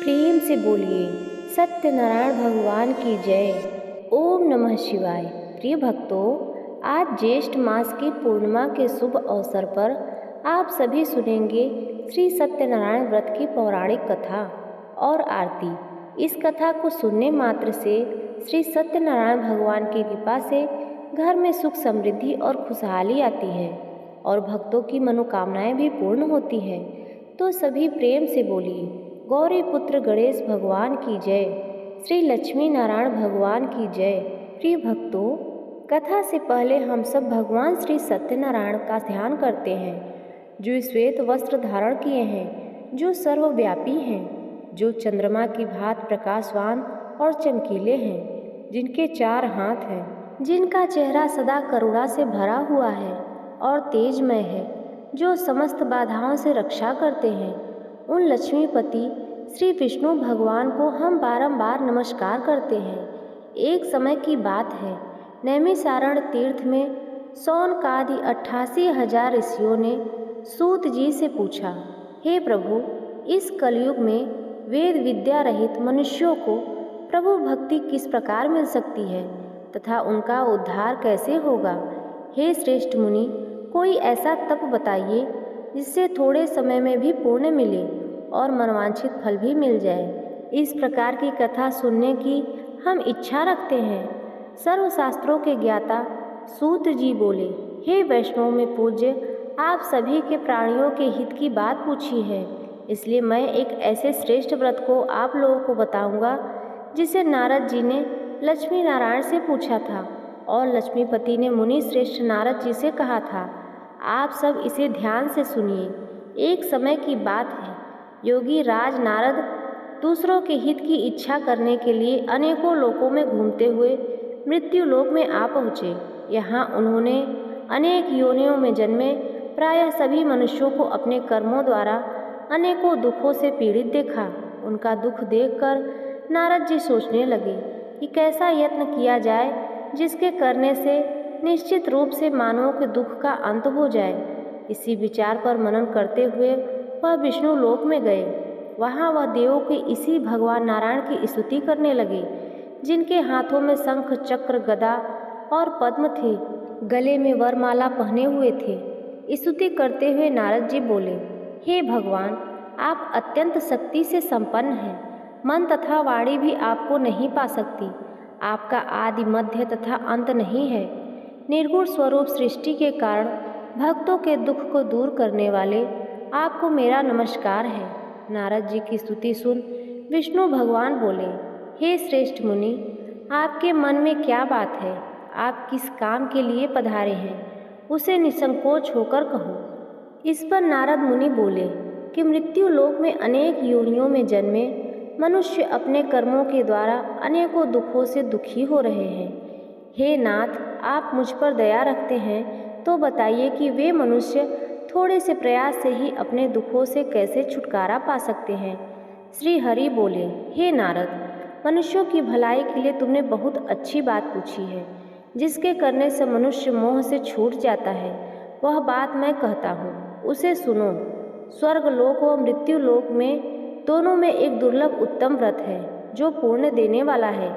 प्रेम से बोलिए सत्यनारायण भगवान की जय। ओम नमः शिवाय। प्रिय भक्तों, आज ज्येष्ठ मास की पूर्णिमा के शुभ अवसर पर आप सभी सुनेंगे श्री सत्यनारायण व्रत की पौराणिक कथा और आरती। इस कथा को सुनने मात्र से श्री सत्यनारायण भगवान की कृपा से घर में सुख समृद्धि और खुशहाली आती है और भक्तों की मनोकामनाएं भी पूर्ण होती है। तो सभी प्रेम से बोलिए गौरी पुत्र गणेश भगवान की जय, श्री लक्ष्मी नारायण भगवान की जय। प्रिय भक्तों, कथा से पहले हम सब भगवान श्री सत्यनारायण का ध्यान करते हैं, जो श्वेत वस्त्र धारण किए हैं, जो सर्वव्यापी हैं, जो चंद्रमा की भांति प्रकाशवान और चमकीले हैं, जिनके 4 हाथ हैं, जिनका चेहरा सदा करुणा से भरा हुआ है और तेजमय है, जो समस्त बाधाओं से रक्षा करते हैं। उन लक्ष्मीपति श्री विष्णु भगवान को हम बारंबार नमस्कार करते हैं। एक समय की बात है, नैमिषारण्य तीर्थ में सौनकादि 88,000 ऋषियों ने सूत जी से पूछा, हे प्रभु, इस कलयुग में वेद विद्या रहित मनुष्यों को प्रभु भक्ति किस प्रकार मिल सकती है तथा उनका उद्धार कैसे होगा। हे श्रेष्ठ मुनि, कोई ऐसा तप बताइए जिससे थोड़े समय में भी पुण्य मिले और मनवांछित फल भी मिल जाए। इस प्रकार की कथा सुनने की हम इच्छा रखते हैं। सर्वशास्त्रों के ज्ञाता सूत जी बोले, हे वैष्णव में पूज्य, आप सभी के प्राणियों के हित की बात पूछी है, इसलिए मैं एक ऐसे श्रेष्ठ व्रत को आप लोगों को बताऊंगा जिसे नारद जी ने लक्ष्मी नारायण से पूछा था और लक्ष्मीपति ने मुनि श्रेष्ठ नारद जी से कहा था। आप सब इसे ध्यान से सुनिए। एक समय की बात है, योगी राज नारद दूसरों के हित की इच्छा करने के लिए अनेकों लोकों में घूमते हुए मृत्यु लोक में आ पहुँचे। यहाँ उन्होंने अनेक योनियों में जन्मे प्रायः सभी मनुष्यों को अपने कर्मों द्वारा अनेकों दुखों से पीड़ित देखा। उनका दुख देखकर नारद जी सोचने लगे कि कैसा यत्न किया जाए जिसके करने से निश्चित रूप से मानवों के दुख का अंत हो जाए। इसी विचार पर मनन करते हुए वह विष्णु लोक में गए। वहाँ वह देवों के इसी भगवान नारायण की स्तुति करने लगे, जिनके हाथों में शंख चक्र गदा और पद्म थे, गले में वरमाला पहने हुए थे। स्तुति करते हुए नारद जी बोले, हे भगवान, आप अत्यंत शक्ति से संपन्न हैं। मन तथा वाणी भी आपको नहीं पा सकती। आपका आदि मध्य तथा अंत नहीं है। निर्गुण स्वरूप सृष्टि के कारण भक्तों के दुख को दूर करने वाले आपको मेरा नमस्कार है। नारद जी की स्तुति सुन विष्णु भगवान बोले, हे श्रेष्ठ मुनि, आपके मन में क्या बात है? आप किस काम के लिए पधारे हैं, उसे निसंकोच होकर कहो। इस पर नारद मुनि बोले कि मृत्यु लोक में अनेक योनियों में जन्मे मनुष्य अपने कर्मों के द्वारा अनेकों दुखों से दुखी हो रहे हैं। हे नाथ, आप मुझ पर दया रखते हैं तो बताइए कि वे मनुष्य थोड़े से प्रयास से ही अपने दुखों से कैसे छुटकारा पा सकते हैं। श्री हरि बोले, हे नारद, मनुष्यों की भलाई के लिए तुमने बहुत अच्छी बात पूछी है, जिसके करने से मनुष्य मोह से छूट जाता है। वह बात मैं कहता हूँ, उसे सुनो। स्वर्ग लोक व मृत्यु लोक में दोनों में एक दुर्लभ उत्तम व्रत है जो पुण्य देने वाला है।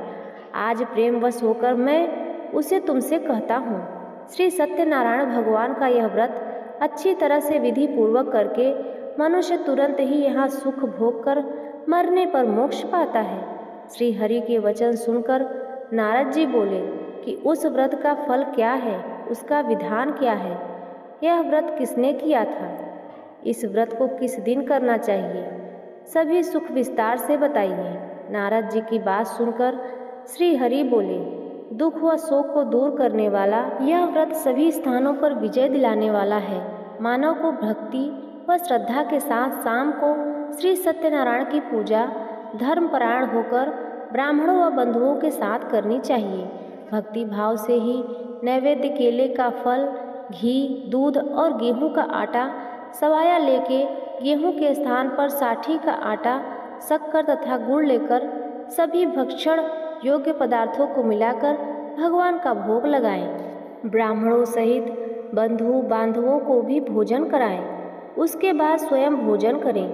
आज प्रेमवश होकर मैं उसे तुमसे कहता हूँ। श्री सत्यनारायण भगवान का यह व्रत अच्छी तरह से विधि पूर्वक करके मनुष्य तुरंत ही यहाँ सुख भोग कर मरने पर मोक्ष पाता है। श्री हरि के वचन सुनकर नारद जी बोले कि उस व्रत का फल क्या है, उसका विधान क्या है, यह व्रत किसने किया था, इस व्रत को किस दिन करना चाहिए, सभी सुख विस्तार से बताइए। नारद जी की बात सुनकर श्री हरि बोले, दुख व शोक को दूर करने वाला यह व्रत सभी स्थानों पर विजय दिलाने वाला है। मानव को भक्ति व श्रद्धा के साथ शाम को श्री सत्यनारायण की पूजा धर्मपरायण होकर ब्राह्मणों व बंधुओं के साथ करनी चाहिए। भक्ति भाव से ही नैवेद्य केले का फल, घी, दूध और गेहूं का आटा सवाया लेके गेहूं के स्थान पर साठी का आटा, शक्कर तथा गुड़ लेकर सभी भक्षण योग्य पदार्थों को मिलाकर भगवान का भोग लगाएं। ब्राह्मणों सहित बंधु बांधवों को भी भोजन कराएं। उसके बाद स्वयं भोजन करें।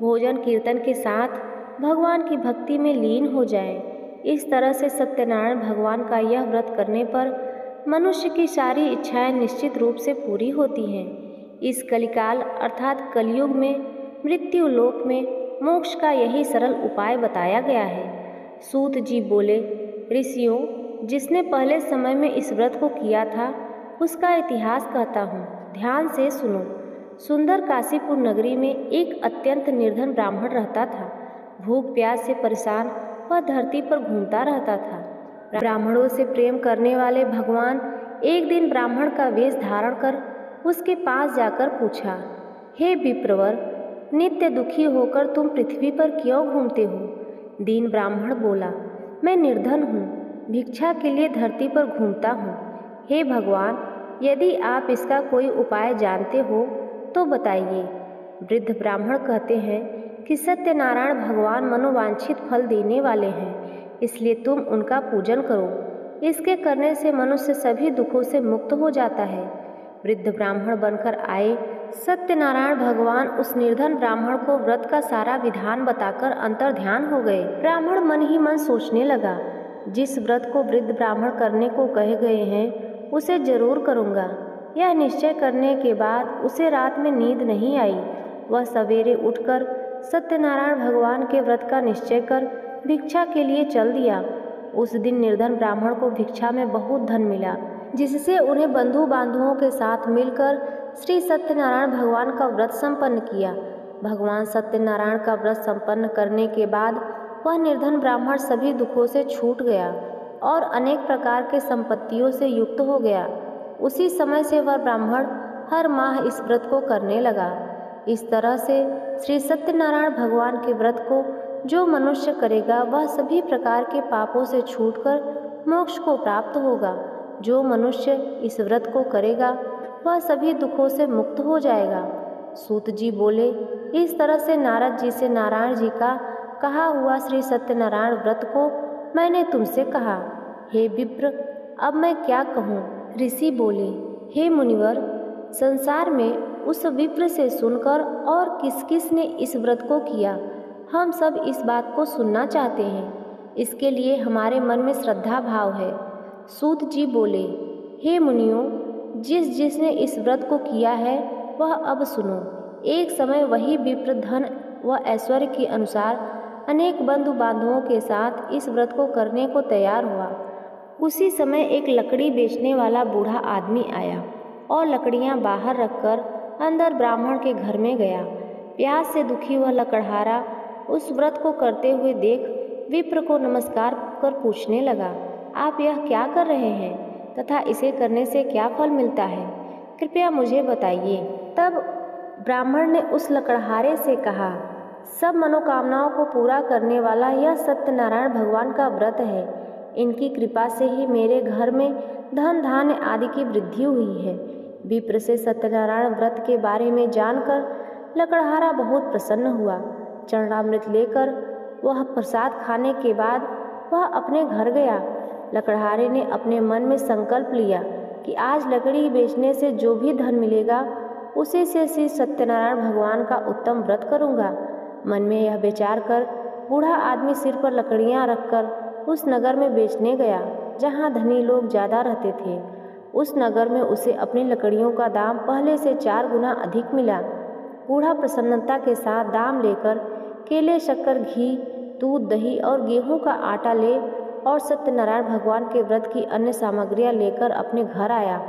भोजन कीर्तन के साथ भगवान की भक्ति में लीन हो जाएं। इस तरह से सत्यनारायण भगवान का यह व्रत करने पर मनुष्य की सारी इच्छाएं निश्चित रूप से पूरी होती हैं। इस कलिकाल अर्थात कलयुग में मृत्यु लोक में मोक्ष का यही सरल उपाय बताया गया है। सूत जी बोले, ऋषियों, जिसने पहले समय में इस व्रत को किया था उसका इतिहास कहता हूँ, ध्यान से सुनो। सुंदर काशीपुर नगरी में एक अत्यंत निर्धन ब्राह्मण रहता था। भूख प्यास से परेशान वह धरती पर घूमता रहता था। ब्राह्मणों से प्रेम करने वाले भगवान एक दिन ब्राह्मण का वेश धारण कर उसके पास जाकर पूछा, हे विप्रवर, नित्य दुखी होकर तुम पृथ्वी पर क्यों घूमते हो? दीन ब्राह्मण बोला, मैं निर्धन हूँ, भिक्षा के लिए धरती पर घूमता हूँ। हे भगवान, यदि आप इसका कोई उपाय जानते हो तो बताइए। वृद्ध ब्राह्मण कहते हैं कि सत्यनारायण भगवान मनोवांछित फल देने वाले हैं, इसलिए तुम उनका पूजन करो। इसके करने से मनुष्य सभी दुखों से मुक्त हो जाता है। वृद्ध ब्राह्मण बनकर आए सत्यनारायण भगवान उस निर्धन ब्राह्मण को व्रत का सारा विधान बताकर अंतर ध्यान हो गए। ब्राह्मण मन ही मन सोचने लगा, जिस व्रत को वृद्ध ब्राह्मण करने को कहे गए हैं उसे जरूर करूँगा। यह निश्चय करने के बाद उसे रात में नींद नहीं आई। वह सवेरे उठकर सत्यनारायण भगवान के व्रत का निश्चय कर भिक्षा के लिए चल दिया। उस दिन निर्धन ब्राह्मण को भिक्षा में बहुत धन मिला, जिससे उन्हें बंधु बांधवों के साथ मिलकर श्री सत्यनारायण भगवान का व्रत संपन्न किया। भगवान सत्यनारायण का व्रत संपन्न करने के बाद वह निर्धन ब्राह्मण सभी दुखों से छूट गया और अनेक प्रकार के संपत्तियों से युक्त हो गया। उसी समय से वह ब्राह्मण हर माह इस व्रत को करने लगा। इस तरह से श्री सत्यनारायण भगवान के व्रत को जो मनुष्य करेगा वह सभी प्रकार के पापों से छूटकर मोक्ष को प्राप्त होगा। जो मनुष्य इस व्रत को करेगा वह सभी दुखों से मुक्त हो जाएगा। सूत जी बोले, इस तरह से नारद जी से नारायण जी का कहा हुआ श्री सत्यनारायण व्रत को मैंने तुमसे कहा। हे विप्र, अब मैं क्या कहूँ? ऋषि बोले, हे मुनिवर, संसार में उस विप्र से सुनकर और किस किस ने इस व्रत को किया, हम सब इस बात को सुनना चाहते हैं। इसके लिए हमारे मन में श्रद्धा भाव है। सूत जी बोले, हे मुनियों, जिसने इस व्रत को किया है वह अब सुनो। एक समय वही विप्र धन व ऐश्वर्य के अनुसार अनेक बंधु बांधवों के साथ इस व्रत को करने को तैयार हुआ। उसी समय एक लकड़ी बेचने वाला बूढ़ा आदमी आया और लकड़ियां बाहर रखकर अंदर ब्राह्मण के घर में गया। प्यास से दुखी वह लकड़हारा उस व्रत को करते हुए देख विप्र को नमस्कार कर पूछने लगा, आप यह क्या कर रहे हैं तथा इसे करने से क्या फल मिलता है? कृपया मुझे बताइए। तब ब्राह्मण ने उस लकड़हारे से कहा, सब मनोकामनाओं को पूरा करने वाला यह सत्यनारायण भगवान का व्रत है। इनकी कृपा से ही मेरे घर में धन धान्य आदि की वृद्धि हुई है। विप्र से सत्यनारायण व्रत के बारे में जानकर लकड़हारा बहुत प्रसन्न हुआ। चरणामृत लेकर वह प्रसाद खाने के बाद वह अपने घर गया। लकड़हारे ने अपने मन में संकल्प लिया कि आज लकड़ी बेचने से जो भी धन मिलेगा उसी से श्री सत्यनारायण भगवान का उत्तम व्रत करूँगा। मन में यह विचार कर बूढ़ा आदमी सिर पर लकड़ियाँ रखकर उस नगर में बेचने गया जहाँ धनी लोग ज़्यादा रहते थे। उस नगर में उसे अपनी लकड़ियों का दाम पहले से 4 गुना अधिक मिला। बूढ़ा प्रसन्नता के साथ दाम लेकर केले, शक्कर, घी, दूध, दही और गेहूं का आटा ले और सत्यनारायण भगवान के व्रत की अन्य सामग्रियां लेकर अपने घर आया।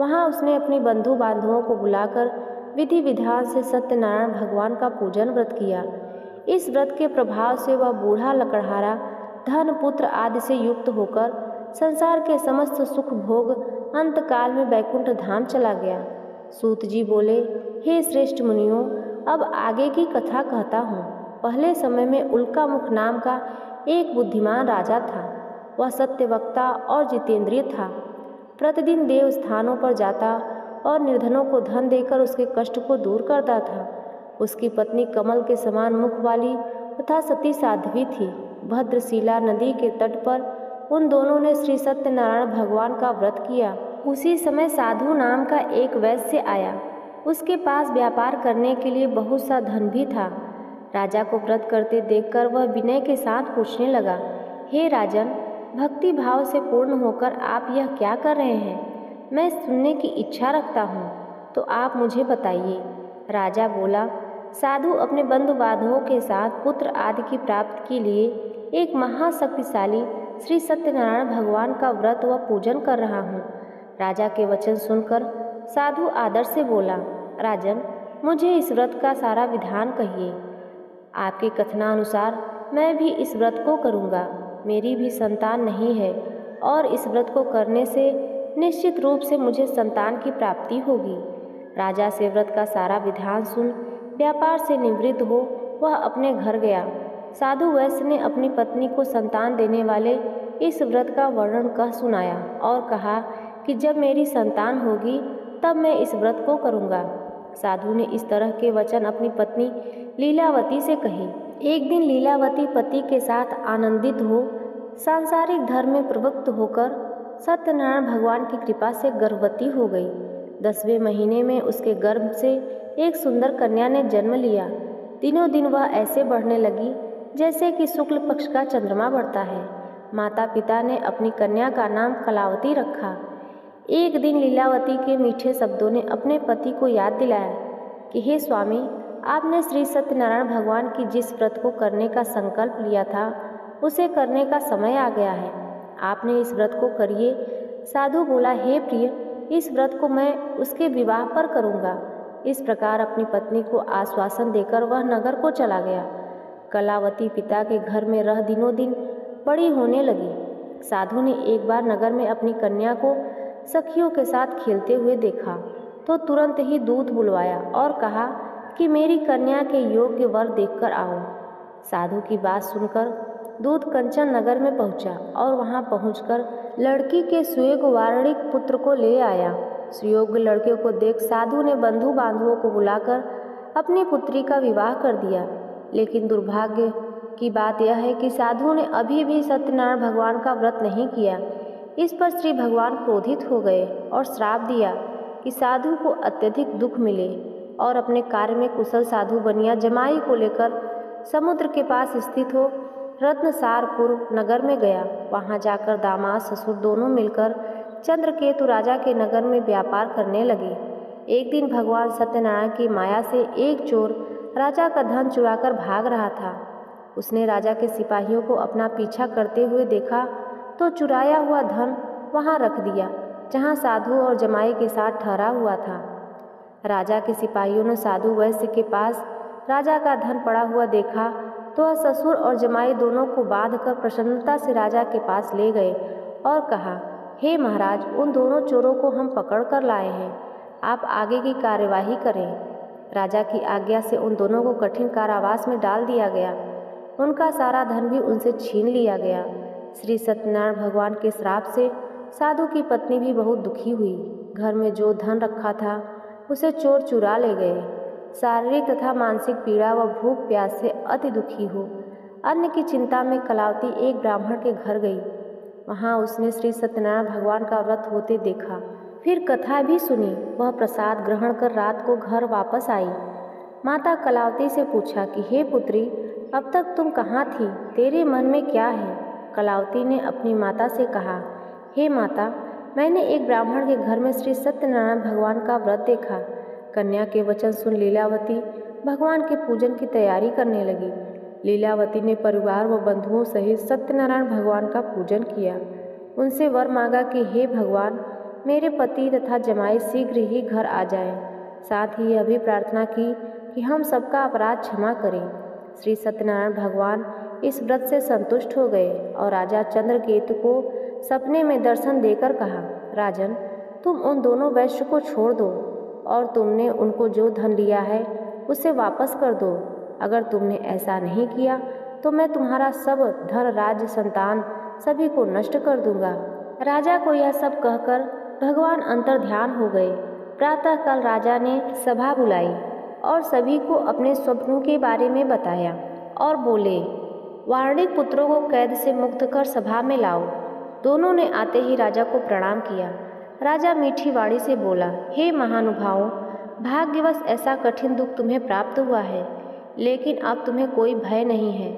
वहां उसने अपने बंधु बांधवों को बुलाकर विधि विधान से सत्यनारायण भगवान का पूजन व्रत किया। इस व्रत के प्रभाव से वह बूढ़ा लकड़हारा धन, पुत्र आदि से युक्त होकर संसार के समस्त सुख भोग अंतकाल में बैकुंठ धाम चला गया। सूत जी बोले, हे श्रेष्ठ मुनियों, अब आगे की कथा कहता हूँ। पहले समय में उल्कामुख नाम का एक बुद्धिमान राजा था। वह सत्यवक्ता और जितेंद्रिय था। प्रतिदिन देव स्थानों पर जाता और निर्धनों को धन देकर उसके कष्ट को दूर करता था। उसकी पत्नी कमल के समान मुख वाली तथा सती साध्वी थी। भद्रशिला नदी के तट पर उन दोनों ने श्री सत्यनारायण भगवान का व्रत किया। उसी समय साधु नाम का एक वैश्य आया। उसके पास व्यापार करने के लिए बहुत सा धन भी था। राजा को व्रत करते देखकर वह विनय के साथ पूछने लगा, हे राजन, भक्ति भाव से पूर्ण होकर आप यह क्या कर रहे हैं? मैं सुनने की इच्छा रखता हूँ, तो आप मुझे बताइए। राजा बोला, साधु अपने बंधु बांधवों के साथ पुत्र आदि की प्राप्ति के लिए एक महाशक्तिशाली श्री सत्यनारायण भगवान का व्रत व पूजन कर रहा हूँ। राजा के वचन सुनकर साधु आदर से बोला, राजन, मुझे इस व्रत का सारा विधान कहिए। आपके कथनानुसार मैं भी इस व्रत को करूँगा। मेरी भी संतान नहीं है और इस व्रत को करने से निश्चित रूप से मुझे संतान की प्राप्ति होगी। राजा से व्रत का सारा विधान सुन व्यापार से निवृत्त हो वह अपने घर गया। साधु वैश्य ने अपनी पत्नी को संतान देने वाले इस व्रत का वर्णन कह सुनाया और कहा कि जब मेरी संतान होगी तब मैं इस व्रत को करूँगा। साधु ने इस तरह के वचन अपनी पत्नी लीलावती से कहे। एक दिन लीलावती पति के साथ आनंदित हो सांसारिक धर्म में प्रवृत्त होकर सत्यनारायण भगवान की कृपा से गर्भवती हो गई। 10वें महीने में उसके गर्भ से एक सुंदर कन्या ने जन्म लिया। दिनों दिन वह ऐसे बढ़ने लगी जैसे कि शुक्ल पक्ष का चंद्रमा बढ़ता है। माता पिता ने अपनी कन्या का नाम कलावती रखा। एक दिन लीलावती के मीठे शब्दों ने अपने पति को याद दिलाया कि हे स्वामी, आपने श्री सत्यनारायण भगवान की जिस व्रत को करने का संकल्प लिया था उसे करने का समय आ गया है। आपने इस व्रत को करिए। साधु बोला, हे प्रिय, इस व्रत को मैं उसके विवाह पर करूँगा। इस प्रकार अपनी पत्नी को आश्वासन देकर वह नगर को चला गया। कलावती पिता के घर में रह दिनों दिन बड़ी होने लगी। साधु ने एक बार नगर में अपनी कन्या को सखियों के साथ खेलते हुए देखा तो तुरंत ही दूत बुलवाया और कहा कि मेरी कन्या के योग्य वर देखकर आओ। साधु की बात सुनकर दूत कंचन नगर में पहुंचा और वहां पहुंचकर लड़की के सुयोग्य वारणिक पुत्र को ले आया। सुयोग्य लड़के को देख साधु ने बंधु बांधवों को बुलाकर अपनी पुत्री का विवाह कर दिया। लेकिन दुर्भाग्य की बात यह है कि साधु ने अभी भी सत्यनारायण भगवान का व्रत नहीं किया। इस पर श्री भगवान क्रोधित हो गए और श्राप दिया कि साधु को अत्यधिक दुख मिले और अपने कार्य में कुशल साधु बनिया जमाई को लेकर समुद्र के पास स्थित हो रत्नसारपुर नगर में गया। वहां जाकर दामाद ससुर दोनों मिलकर चंद्रकेतु राजा के नगर में व्यापार करने लगे। एक दिन भगवान सत्यनारायण की माया से एक चोर राजा का धन चुराकर भाग रहा था। उसने राजा के सिपाहियों को अपना पीछा करते हुए देखा तो चुराया हुआ धन वहां रख दिया जहां साधु और जमाई के साथ ठहरा हुआ था। राजा के सिपाहियों ने साधु वैश्य के पास राजा का धन पड़ा हुआ देखा तो वह ससुर और जमाई दोनों को बांधकर प्रसन्नता से राजा के पास ले गए और कहा, हे महाराज, उन दोनों चोरों को हम पकड़ कर लाए हैं, आप आगे की कार्यवाही करें। राजा की आज्ञा से उन दोनों को कठिन कारावास में डाल दिया गया। उनका सारा धन भी उनसे छीन लिया गया। श्री सत्यनारायण भगवान के श्राप से साधु की पत्नी भी बहुत दुखी हुई। घर में जो धन रखा था उसे चोर चुरा ले गए। शारीरिक तथा मानसिक पीड़ा व भूख प्यास से अति दुखी हो अन्न की चिंता में कलावती एक ब्राह्मण के घर गई। वहां उसने श्री सत्यनारायण भगवान का व्रत होते देखा। फिर कथा भी सुनी। वह प्रसाद ग्रहण कर रात को घर वापस आई। माता कलावती से पूछा कि हे पुत्री, अब तक तुम कहाँ थी? तेरे मन में क्या है? कलावती ने अपनी माता से कहा, हे माता, मैंने एक ब्राह्मण के घर में श्री सत्यनारायण भगवान का व्रत देखा। कन्या के वचन सुन लीलावती भगवान के पूजन की तैयारी करने लगी। लीलावती ने परिवार व बंधुओं सहित सत्यनारायण भगवान का पूजन किया। उनसे वर मांगा कि हे भगवान, मेरे पति तथा जमाई शीघ्र ही घर आ जाएं। साथ ही यह भी प्रार्थना की कि हम सबका अपराध क्षमा करें। श्री सत्यनारायण भगवान इस व्रत से संतुष्ट हो गए और राजा चंद्रकेतु को सपने में दर्शन देकर कहा, राजन, तुम उन दोनों वैश्य को छोड़ दो और तुमने उनको जो धन लिया है उसे वापस कर दो। अगर तुमने ऐसा नहीं किया तो मैं तुम्हारा सब धन, राज्य, संतान सभी को नष्ट कर दूंगा। राजा को यह सब कहकर भगवान अंतर ध्यान हो गए। प्रातःकाल राजा ने सभा बुलाई और सभी को अपने स्वप्नों के बारे में बताया और बोले, वारणिक पुत्रों को कैद से मुक्त कर सभा में लाओ। दोनों ने आते ही राजा को प्रणाम किया। राजा मीठी वाणी से बोला, हे महानुभावों, भाग्यवश ऐसा कठिन दुख तुम्हें प्राप्त हुआ है। लेकिन अब तुम्हें कोई भय नहीं है।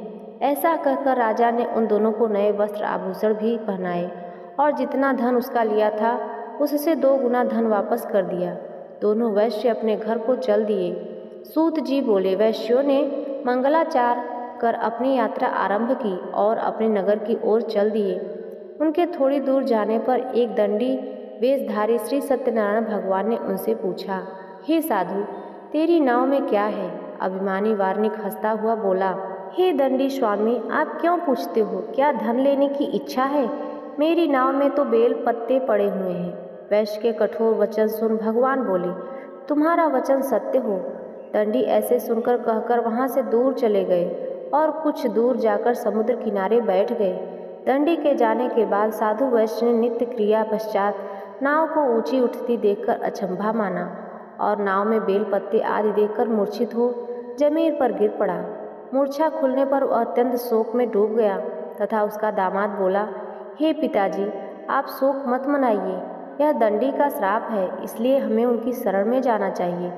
ऐसा कहकर राजा ने उन दोनों को नए वस्त्र आभूषण भी पहनाए और जितना धन उसका लिया था उससे 2 गुना धन वापस कर दिया। दोनों वैश्य अपने घर को चल दिए। सूत जी बोले, वैश्यों ने मंगलाचार कर अपनी यात्रा आरंभ की और अपने नगर की ओर चल दिए। उनके थोड़ी दूर जाने पर एक दंडी वेशधारी श्री सत्यनारायण भगवान ने उनसे पूछा, हे साधु, तेरी नाव में क्या है? अभिमानी वार्णिक हंसता हुआ बोला, हे दंडी स्वामी, आप क्यों पूछते हो? क्या धन लेने की इच्छा है? मेरी नाव में तो बेल पत्ते पड़े हुए हैं। वैश्य के कठोर वचन सुन भगवान बोले, तुम्हारा वचन सत्य हो। दंडी ऐसे सुनकर कहकर वहाँ से दूर चले गए और कुछ दूर जाकर समुद्र किनारे बैठ गए। दंडी के जाने के बाद साधु वैश्य ने नित्य क्रिया पश्चात नाव को ऊंची उठती देखकर अचंभा माना और नाव में बेल पत्ते आदि देखकर मूर्छित हो जमीन पर गिर पड़ा। मूर्छा खुलने पर वह अत्यंत शोक में डूब गया तथा उसका दामाद बोला, हे पिताजी, आप शोक मत मनाइए, यह दंडी का श्राप है, इसलिए हमें उनकी शरण में जाना चाहिए,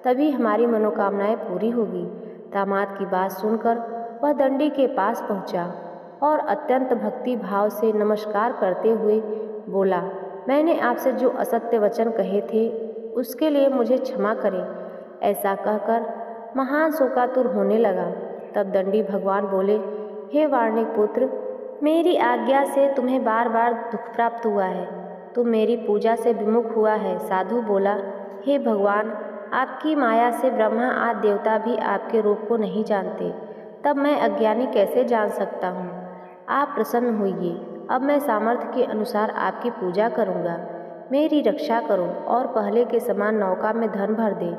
तभी हमारी मनोकामनाएं पूरी होगी। दामाद की बात सुनकर वह दंडी के पास पहुंचा और अत्यंत भक्ति भाव से नमस्कार करते हुए बोला, मैंने आपसे जो असत्य वचन कहे थे उसके लिए मुझे क्षमा करें। ऐसा कहकर महान शोकातुर होने लगा। तब दंडी भगवान बोले, हे वार्णिक पुत्र, मेरी आज्ञा से तुम्हें बार बार दुख प्राप्त हुआ है, तुम मेरी पूजा से विमुख हुआ है। साधु बोला, हे भगवान, आपकी माया से ब्रह्मा आदि देवता भी आपके रूप को नहीं जानते, तब मैं अज्ञानी कैसे जान सकता हूँ? आप प्रसन्न होइए, अब मैं सामर्थ्य के अनुसार आपकी पूजा करूँगा। मेरी रक्षा करो और पहले के समान नौका में धन भर दे।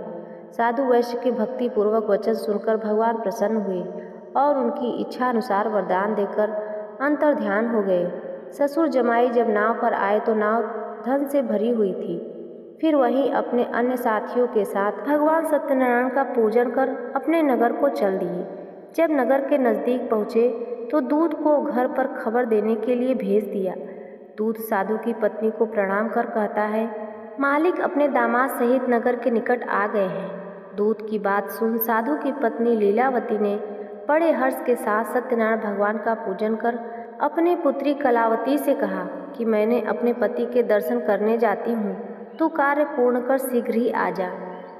साधु वैश्य के भक्ति पूर्वक वचन सुनकर भगवान प्रसन्न हुए और उनकी इच्छा अनुसार वरदान देकर अंतर ध्यान हो गए। ससुर जमाई जब नाव पर आए तो नाव धन से भरी हुई थी। फिर वहीं अपने अन्य साथियों के साथ भगवान सत्यनारायण का पूजन कर अपने नगर को चल दिए। जब नगर के नज़दीक पहुँचे तो दूत को घर पर खबर देने के लिए भेज दिया। दूत साधु की पत्नी को प्रणाम कर कहता है, मालिक अपने दामाद सहित नगर के निकट आ गए हैं। दूत की बात सुन साधु की पत्नी लीलावती ने बड़े हर्ष के साथ सत्यनारायण भगवान का पूजन कर अपने पुत्री कलावती से कहा कि मैंने अपने पति के दर्शन करने जाती हूँ, तू कार्य पूर्ण कर शीघ्र ही आ जा।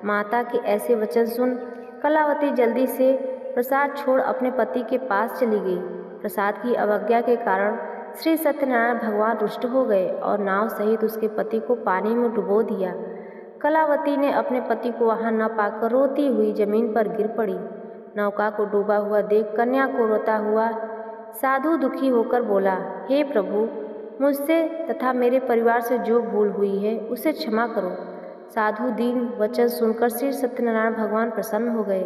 माता के ऐसे वचन सुन कलावती जल्दी से प्रसाद छोड़ अपने पति के पास चली गई। प्रसाद की अवज्ञा के कारण श्री सत्यनारायण भगवान रुष्ट हो गए और नाव सहित उसके पति को पानी में डुबो दिया। कलावती ने अपने पति को वहां न पाकर रोती हुई जमीन पर गिर पड़ी। नौका को डूबा हुआ देख कन्या को रोता हुआ साधु दुखी होकर बोला, हे प्रभु, मुझसे तथा मेरे परिवार से जो भूल हुई है उसे क्षमा करो। साधु दीन वचन सुनकर श्री सत्यनारायण भगवान प्रसन्न हो गए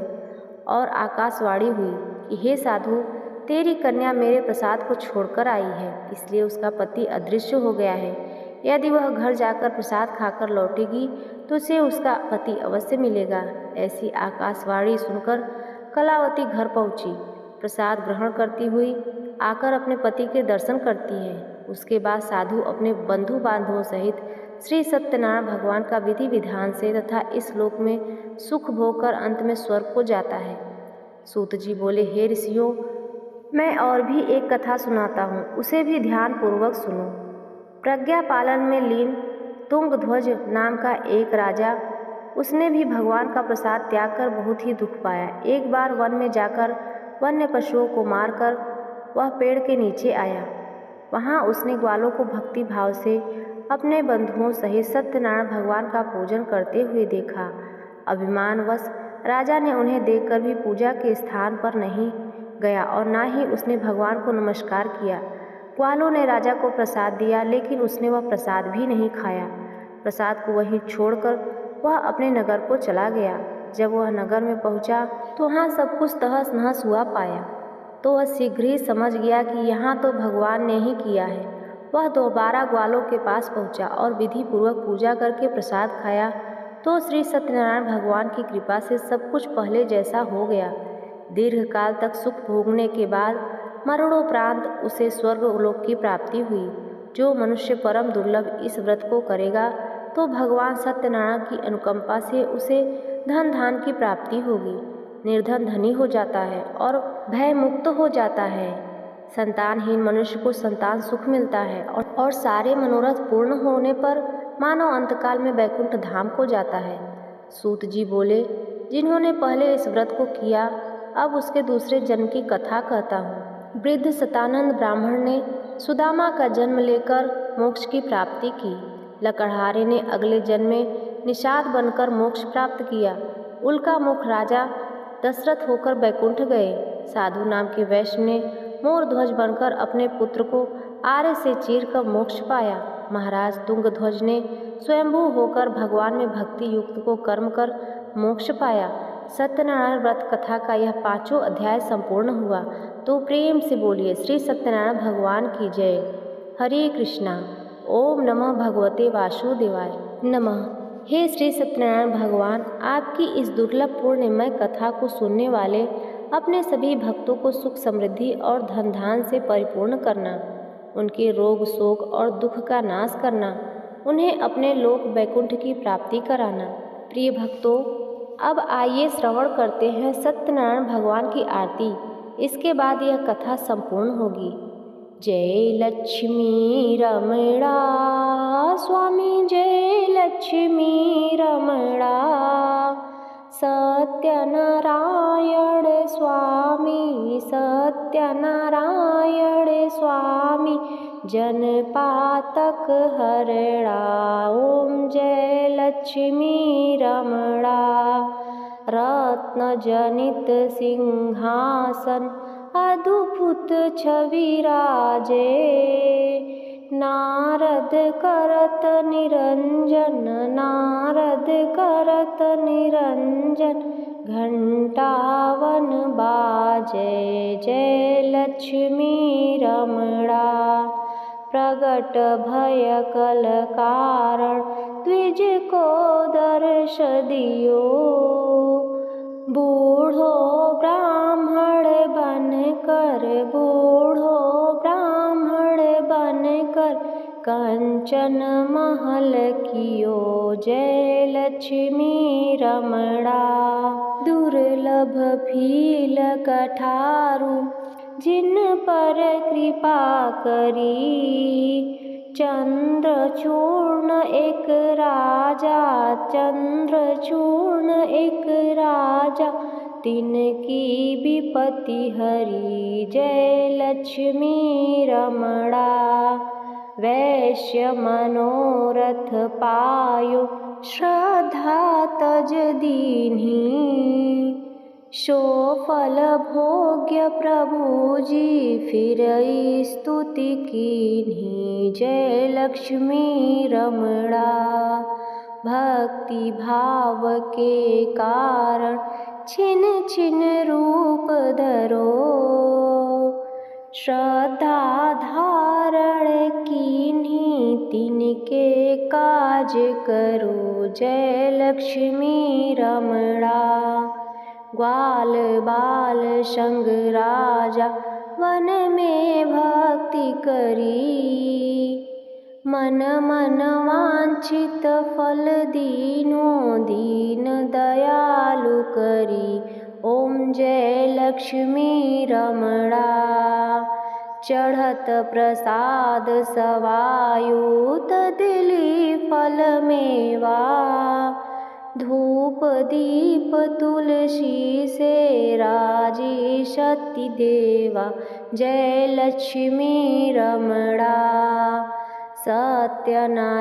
और आकाशवाणी हुई कि हे साधु, तेरी कन्या मेरे प्रसाद को छोड़कर आई है, इसलिए उसका पति अदृश्य हो गया है। यदि वह घर जाकर प्रसाद खाकर लौटेगी तो उसे उसका पति अवश्य मिलेगा। ऐसी आकाशवाणी सुनकर कलावती घर पहुंची। प्रसाद ग्रहण करती हुई आकर अपने पति के दर्शन करती है। उसके बाद साधु अपने बंधु बांधवों सहित श्री सत्यनारायण भगवान का विधि विधान से तथा इस लोक में सुख भोग कर अंत में स्वर्ग को जाता है। सूत जी बोले, हे ऋषियों, मैं और भी एक कथा सुनाता हूँ, उसे भी ध्यान पूर्वक सुनो। प्रज्ञा पालन में लीन तुंगध्वज नाम का एक राजा, उसने भी भगवान का प्रसाद त्याग कर बहुत ही दुख पाया। एक बार वन में जाकर वन्य पशुओं को मारकर वह पेड़ के नीचे आया। वहाँ उसने ग्वालों को भक्ति भाव से अपने बंधुओं सहित सत्यनारायण भगवान का पूजन करते हुए देखा। अभिमानवश राजा ने उन्हें देखकर भी पूजा के स्थान पर नहीं गया और ना ही उसने भगवान को नमस्कार किया। ग्वालों ने राजा को प्रसाद दिया, लेकिन उसने वह प्रसाद भी नहीं खाया। प्रसाद को वहीं छोड़कर वह अपने नगर को चला गया। जब वह नगर में पहुंचा तो वहाँ सब कुछ तहस नहस हुआ पाया, तो वह शीघ्र ही समझ गया कि यहाँ तो भगवान ने ही किया है। वह दोबारा ग्वालों के पास पहुँचा और विधि पूर्वक पूजा करके प्रसाद खाया तो श्री सत्यनारायण भगवान की कृपा से सब कुछ पहले जैसा हो गया। दीर्घ काल तक सुख भोगने के बाद मरणोपरांत उसे स्वर्ग लोक की प्राप्ति हुई। जो मनुष्य परम दुर्लभ इस व्रत को करेगा तो भगवान सत्यनारायण की अनुकंपा से उसे धन धान की प्राप्ति होगी। निर्धन धनी हो जाता है और भय मुक्त हो जाता है। संतानहीन मनुष्य को संतान सुख मिलता है और सारे मनोरथ पूर्ण होने पर मानव अंतकाल में वैकुंठ धाम को जाता है। सूत जी बोले, जिन्होंने पहले इस व्रत को किया, अब उसके दूसरे जन्म की कथा कहता हूँ। वृद्ध सतानंद ब्राह्मण ने सुदामा का जन्म लेकर मोक्ष की प्राप्ति की। लकड़हारे ने अगले जन्म में निषाद बनकर मोक्ष प्राप्त किया। उल्का मुख राजा दशरथ होकर बैकुंठ गए। साधु नाम के वैश्य ने मोर ध्वज बनकर अपने पुत्र को आरे से चीर कर मोक्ष पाया। महाराज तुंगध्वज ने स्वयंभू होकर भगवान में भक्ति युक्त को कर्म कर मोक्ष पाया। सत्यनारायण व्रत कथा का यह 5वां अध्याय संपूर्ण हुआ। तो प्रेम से बोलिए श्री सत्यनारायण भगवान की जय। हरे कृष्णा। ओम नमः भगवते वासुदेवाय नमः। हे श्री सत्यनारायण भगवान, आपकी इस दुर्लभ पूर्णिमय कथा को सुनने वाले अपने सभी भक्तों को सुख समृद्धि और धन धान से परिपूर्ण करना, उनके रोग शोक और दुख का नाश करना, उन्हें अपने लोक वैकुंठ की प्राप्ति कराना। प्रिय भक्तों, अब आइए श्रवण करते हैं सत्यनारायण भगवान की आरती। इसके बाद यह कथा संपूर्ण होगी। जय लक्ष्मी रमणा स्वामी, जय लक्ष्मी रमणा। सत्यनारायण स्वामी, सत्यनारायण स्वामी, जनपातक हरणा। ओम जय लक्ष्मी रमणा। रत्न जनित सिंहासन अद्भुत छवि राजे। नारद करत निरंजन, नारद करत निरंजन, घंटावन बाजे। जय लक्ष्मी रमणा। प्रगट भय कल कारण, द्विज को दर्श दियो। बूढ़ो ब्राह्मण बन कर, बूढ़ो ब्राह्मण बन कर, कंचन महल कियो। जय लक्ष्मी रमणा। दुर्लभ फील कठारु, जिन पर कृपा करी। चंद्रचूर्ण एक राजा, चंद्रचूर्ण एक राजा, तिनकी विपत्ति हरी। जय लक्ष्मी रमणा। वैश्य मनोरथ पायो, श्रद्धा तज दीन्ही। सो फल भोग्य प्रभु जी, फिरई स्तुति कीन्ही। जय लक्ष्मी रमणा। भक्ति भाव के कारण, छिन छिन रूप धरो। श्रद्धा धारण कीन्ही, तिनके काज करो। जय लक्ष्मी रमणा। ग्वाल बाल संग राजा, वन में भक्ति करी। मन मन वांछित फल दीनो, दीन दयालु करी। ओम जय लक्ष्मी रमणा। चढ़त प्रसाद सवायुत, दिली फल मेवा। धूप दीप तुलसी से, राजी सती देवा। जय लक्ष्मी रमणा। सत्यनारायण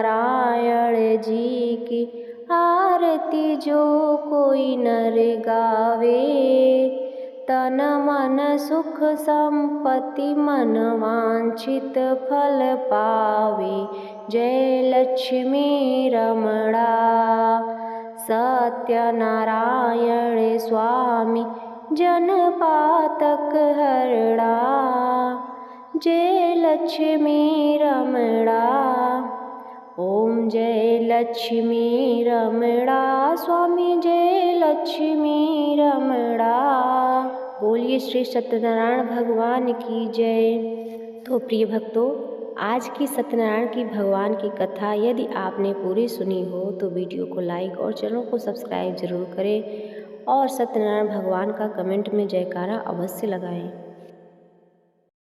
जी की आरती जो कोई नर गावे। तन मन सुख संपत्ति, मन वांछित फल पावे। जय लक्ष्मी रमणा। सत्यनारायण स्वामी, जनपातक हरणा। जय लक्ष्मी रमणा। ओम जय लक्ष्मी रमणा स्वामी, जय लक्ष्मी रमणा। बोलिए श्री सत्यनारायण भगवान की जय। तो प्रिय भक्तों, आज की सत्यनारायण की भगवान की कथा यदि आपने पूरी सुनी हो तो वीडियो को लाइक और चैनल को सब्सक्राइब जरूर करें और सत्यनारायण भगवान का कमेंट में जयकारा अवश्य लगाएं।